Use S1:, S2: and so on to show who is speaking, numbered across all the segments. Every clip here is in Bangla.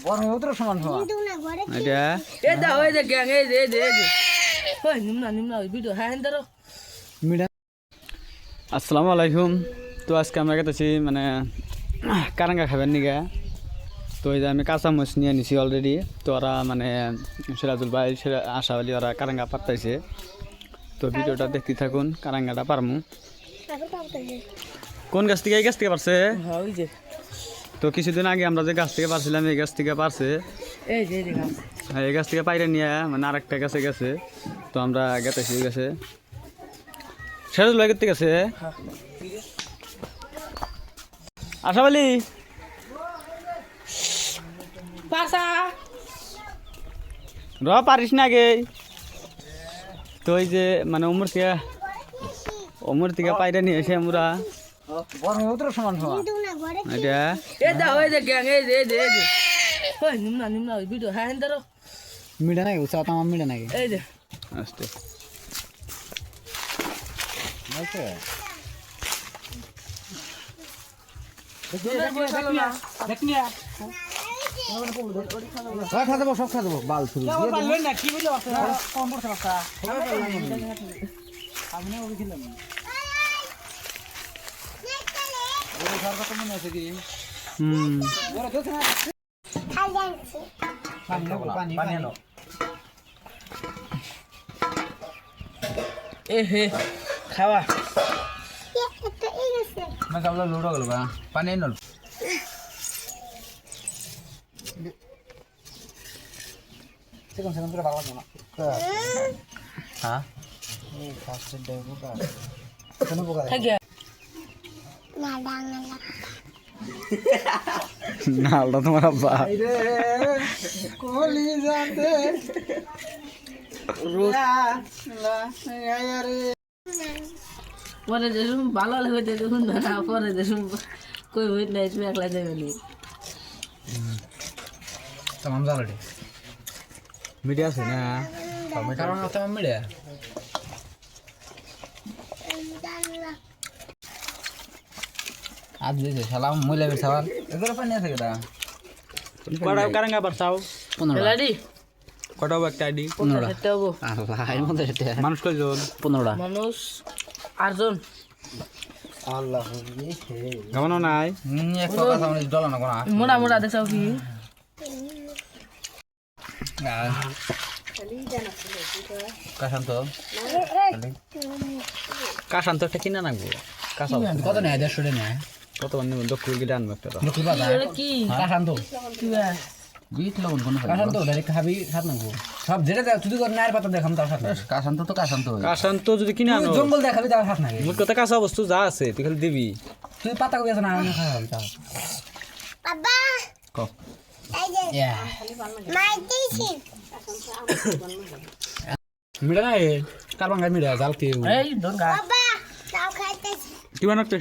S1: বড় উত্তর সমান হওয়া
S2: এটা
S3: এই দা ওই যে গ্যাং এই যে ওই নিম্না ওই ভিডিও হ্যাঁ ধরো
S2: মিডা আসসালামু আলাইকুম। তো আজকে আমরা গেতেছি মানে কারাঙ্গা খাবেন নিগা। তো এই যে আমি কাঁচামচ নিয়ে নিছি অলরেডি। তো ওরা মানে সিরাজুল ভাই আশাওয়ালি ওরা কারাঙ্গা পারতাইছে। তো ভিডিওটা দেখতে থাকুন, কারাঙ্গাটা পারমু। কোন গাছ থেকে? এই গাছ থেকে পারছে।
S3: হ্যাঁ ওই যে
S2: তো কিছুদিন আগে আমরা যে গাছ থেকে পারছিলাম এই গাছ থেকে পারছে।
S3: এই যে গাছ
S2: হ্যাঁ, এই গাছ থেকে পাইরে নিয়ে মানে আরেকটা গাছে গেছে। তো আমরা গেতেছি ওই গাছে। সিরাজুল ভাই করতে গেছে। আশাওয়ালি
S3: পাসা
S2: র পারিস না আগে। তো ওই যে মানে ওমর থেকে পাইরে নিয়ে এসে আমরা
S1: বড় উত্তর সমান হওয়া
S2: এটা
S3: এই দা ওই যে গ্যাং এই যে ওই নিম্না ওই ভিডিও হ্যাঁ ধরো
S1: মিডা নাকি উৎসাহ আমার মিডা নাকি
S3: এই যে
S2: আসতে
S1: খা দেবো সব খা দেবো বাল শুরু
S3: এ হে খাওয়া
S1: লোড গেল পানি নল সেকেন্ড করে ভালো লাগবে না হ্যাঁ ফার্স্ট ডে বোকা কেন বোকা
S3: থাকে
S2: না আল্লাহ তোমার আব্বা
S1: কোলি জানতে
S3: পরে দেখুন ভালো লাগবে দেখুন না পরে দেখুন কই হইত না এসে একলা যাবে নি
S1: tamam জালড়ি
S2: মিডিয়া আছে না
S1: কারণ tamam মিডিয়া আজ দিছে সালাম মইলা বে সওয়াল এগুলো পানি আছে কেডা
S2: কটা কারাঙ্গা পারছাও?
S1: 15
S3: লাডি
S2: কটা একটা আইডি?
S3: 15 টা হবো
S1: আল্লাহ এর মধ্যে এটা
S2: মানুষ কয়জন?
S1: 15টা
S3: মানুষ 8 জন
S1: আল্লাহ
S2: গামানো নাই?
S1: এক কথা মানে ডলা না কোনা
S3: মোটা দেখাও কি
S1: কাশান্ত
S2: কাশান্ত একটা কিনা নাগবো। কাঁচা
S1: কত নেয় 150 টাকা নেয়
S2: কত মানে দক্ষিণ গিয়ে আনবো একটা।
S1: লক্ষ্মী বাজার
S3: এটা কি
S1: কাশান্ত
S3: কি বা
S1: গিট লবণ কোন কাশান্ত ডাইরেক্ট খাবি সাত নাগবো সব যেটা তুই করে নায়ের পাতা দেখাম তার সাথে কাশান্ত তো কাশান্ত
S2: কাশান্ত যদি কিনে আনো
S1: জঙ্গল দেখাবি তার সাথ নাকি
S2: মোট কথা কাঁচা বস্তু যা আছে তুই খালি দিবি।
S1: তুই পাতা কই আছে না আমি খাওয়াম তা
S4: Papa,
S2: ক
S1: ইয়া
S4: my teaching.
S1: মিডা নাই কারবাঙ্গা মিডা জাল কি
S3: এই ডোন গা
S4: Papa, now can I
S2: কি বানাচ্ছে?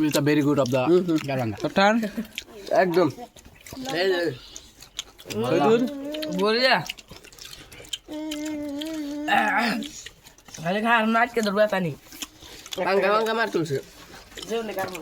S1: It's a very good of the কারবাঙ্গা
S2: টান
S1: একদম
S3: এই যে বলিয়া আরে খা নাচ কে দরবার পানি
S5: Bangga-bangga matul sih.
S3: যেও নে কারণ